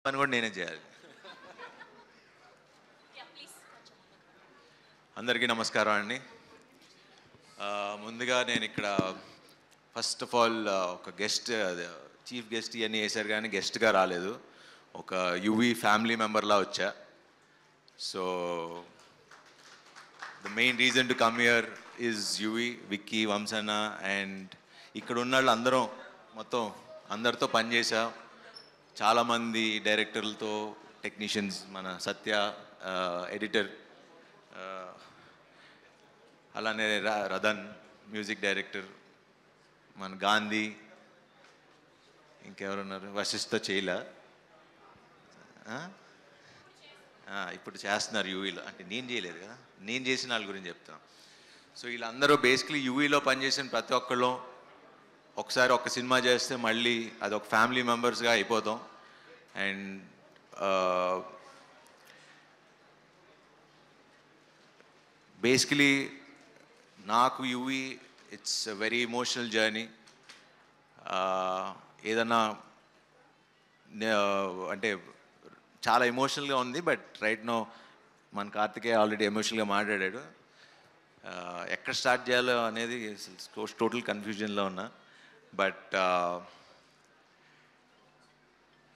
పని కూడా నేనే చేయాలి. అందరికీ నమస్కారం అండి. ముందుగా నేను ఇక్కడ ఫస్ట్ ఆఫ్ ఆల్ ఒక గెస్ట్, చీఫ్ గెస్ట్ ఇవన్నీ వేశారు కానీ గెస్ట్గా రాలేదు. ఒక యువి ఫ్యామిలీ మెంబర్లా వచ్చా. So the main reason to come here is Yuvi, Vicky, వంశన్న అండ్ ఇక్కడ ఉన్న వాళ్ళు అందరం మొత్తం అందరితో పనిచేసా. చాలామంది డైరెక్టర్లతో, టెక్నీషియన్స్, మన సత్య ఎడిటర్, అలానే రదన్ మ్యూజిక్ డైరెక్టర్, మన గాంధీ, ఇంకెవరున్నారు, వశిష్ఠ చేయలా ఇప్పుడు చేస్తున్నారు యూవీలో. అంటే నేను చేయలేదు కదా, నేను చేసిన వాళ్ళ గురించి చెప్తాను. సో వీళ్ళందరూ బేసిక్లీ యూవీలో పనిచేసిన ప్రతి ఒక్కళ్ళు ఒకసారి ఒక సినిమా చేస్తే మళ్ళీ అది ఒక ఫ్యామిలీ మెంబర్స్గా అయిపోతాం. అండ్ బేసికలీ నాకు UV it's a very emotional journey. ఏదన్నా అంటే చాలా ఎమోషనల్గా ఉంది. బట్ రైట్ నో మన కార్తికేయ ఆల్రెడీ ఎమోషనల్గా మాట్లాడాడు. ఎక్కడ స్టార్ట్ చేయాలో అనేది టోటల్ కన్ఫ్యూజన్లో ఉన్నా. బట్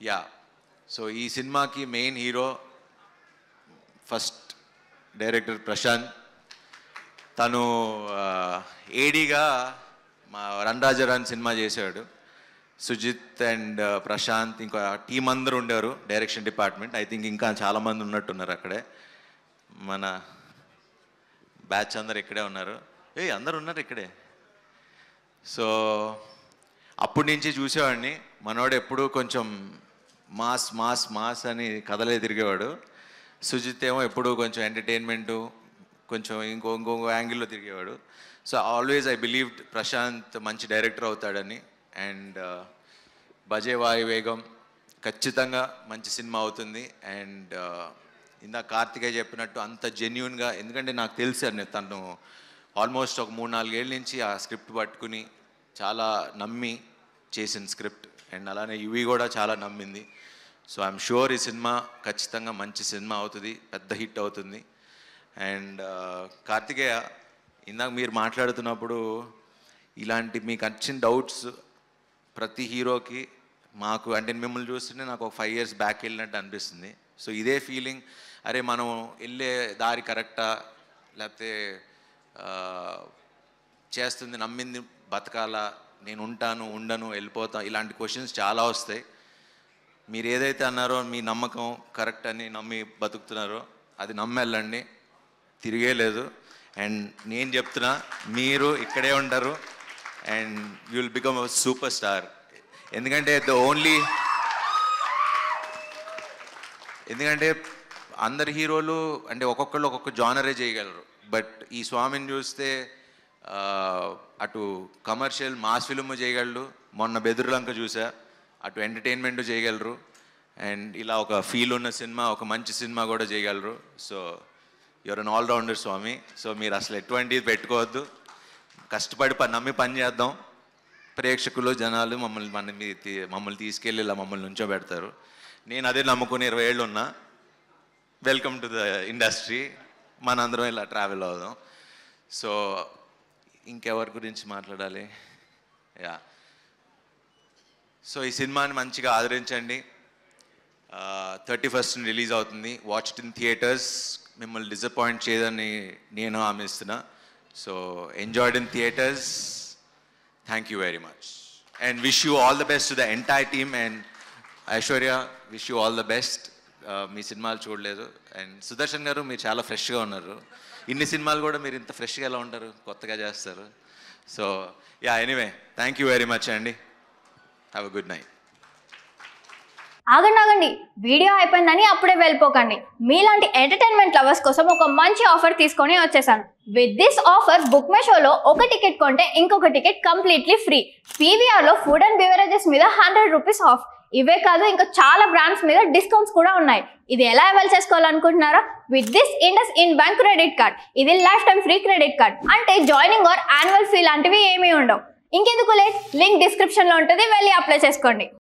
యా, సో ఈ సినిమాకి main hero first director Prashanth. తను ఏడీగా మా రన్ రాజా రన్ సినిమా చేశాడు. సుజిత్ అండ్ ప్రశాంత్ ఇంకా టీం అందరూ ఉండేవారు డైరెక్షన్ డిపార్ట్మెంట్. ఐ థింక్ ఇంకా చాలామంది ఉన్నట్టున్నారు అక్కడే. మన బ్యాచ్ అందరు ఇక్కడే ఉన్నారు. అందరు ఉన్నారు ఇక్కడే. సో అప్పటి నుంచి చూసేవాడిని. మనోడు ఎప్పుడూ కొంచెం మాస్ మాస్ మాస్ అని కథలే తిరిగేవాడు. సుజిత్ ఏమో ఎప్పుడూ కొంచెం ఎంటర్టైన్మెంటు, కొంచెం ఇంకో యాంగిల్లో తిరిగేవాడు. So always I believed Prashant మంచి డైరెక్టర్ అవుతాడని. అండ్ బజే వాయు వేగం ఖచ్చితంగా మంచి సినిమా అవుతుంది. అండ్ ఇందా కార్తికేయ చెప్పినట్టు అంత జెన్యూన్గా, ఎందుకంటే నాకు తెలుసు తను ఆల్మోస్ట్ ఒక 3-4 ఏళ్ళ నుంచి ఆ స్క్రిప్ట్ పట్టుకుని చాలా నమ్మి చేసిన స్క్రిప్ట్. అండ్ అలానే యువి కూడా చాలా నమ్మింది. సో ఐఎమ్ షూర్ ఈ సినిమా ఖచ్చితంగా మంచి సినిమా అవుతుంది, పెద్ద హిట్ అవుతుంది. అండ్ కార్తికేయ, ఇందాక మీరు మాట్లాడుతున్నప్పుడు ఇలాంటి మీకు వచ్చిన డౌట్స్ ప్రతి హీరోకి మాకు, అంటే మిమ్మల్ని చూస్తుంటే నాకు ఒక 5 years బ్యాక్ వెళ్ళినట్టు అనిపిస్తుంది. సో ఇదే ఫీలింగ్, అరే మనం వెళ్ళే దారి కరెక్టా, లేకపోతే చేస్తుంది నమ్మింది బతకాలా, నేను ఉంటాను ఉండను వెళ్ళిపోతా, ఇలాంటి క్వశ్చన్స్ చాలా వస్తాయి. మీరు ఏదైతే అన్నారో మీ నమ్మకం కరెక్ట్ అని నమ్మి బతుకుతున్నారో అది నమ్మెళ్ళండి, తిరిగే లేదు. అండ్ నేను చెప్తున్నా, మీరు ఇక్కడే ఉంటారు and you will become a super star. ఎందుకంటే ఎందుకంటే అందరు హీరోలు అంటే ఒక్కొక్కళ్ళు ఒక్కొక్క జానరే చేయగలరు. బట్ ఈ స్వామిని చూస్తే అటు కమర్షియల్ మాస్ ఫిల్మ్ చేయగలరు, మొన్న బెదురులంక చూసా, అటు ఎంటర్టైన్మెంట్ చేయగలరు, అండ్ ఇలా ఒక ఫీల్ ఉన్న సినిమా, ఒక మంచి సినిమా కూడా చేయగలరు. So your an allrounder Swamy. So మీరు అసలు ఎటువంటిది పెట్టుకోవద్దు, కష్టపడి నమ్మి పని చేద్దాం. ప్రేక్షకులు, జనాలు మమ్మల్ని తీసుకెళ్ళి ఇలా మమ్మల్ని నుంచోబెడతారు. నేను అదే నమ్ముకుని 20 ఏళ్ళు ఉన్నా. Welcome to the industry. మనందరం ఇలా ట్రావెల్ అవుదాం. సో ఇంకెవరి గురించి మాట్లాడాలి? యా, సో ఈ సినిమాని మంచిగా ఆదరించండి. 31st రిలీజ్ అవుతుంది. Watch it in theaters. మిమ్మల్ని డిసప్పాయింట్ చేయదని నేను హామీస్తున్నా. So enjoyed in theaters. Thank you very much and wish you all the best to the entire team. And Aishwarya, wish you all the best. మీ సినిమాలు చూడలేదు. And Sudarshan గారు, మీరు చాలా ఫ్రెష్గా ఉన్నారు. ఇన్ని సినిమాలు కూడా మీరు ఇంత ఫ్రెష్గా ఎలా ఉంటారు, కొత్తగా చేస్తారు. So ya, anyway thank you very much అండి. Have a good night. ఆగండి, వీడియో అయిపోయిందని అప్పుడే వెళ్ళిపోకండి. మీలాంటి ఎంటర్టైన్మెంట్ లవర్స్ కోసం ఒక మంచి ఆఫర్ తీసుకొని వచ్చేసాను. With this offer book my షోలో ఒక టికెట్ కొంటే ఇంకొక టికెట్ కంప్లీట్లీ ఫ్రీ. పీవీఆర్లో ఫుడ్ అండ్ బెవరేజెస్ మీద 100 rupees ఆఫ్. ఇవే కాదు, ఇంకా చాలా బ్రాండ్స్ మీద డిస్కౌంట్స్ కూడా ఉన్నాయి. ఇది ఎలా అవైల్ చేసుకోవాలనుకుంటున్నారా? With this IndusInd bank credit card. ఇది life time free credit card. అంటే జాయినింగ్ ఆర్ యాన్యువల్ ఫీ లాంటివి ఏమీ ఉండవు. ఇంకెందుకు లేట్, లింక్ డిస్క్రిప్షన్లో ఉంటుంది, వెళ్ళి అప్లై చేసుకోండి.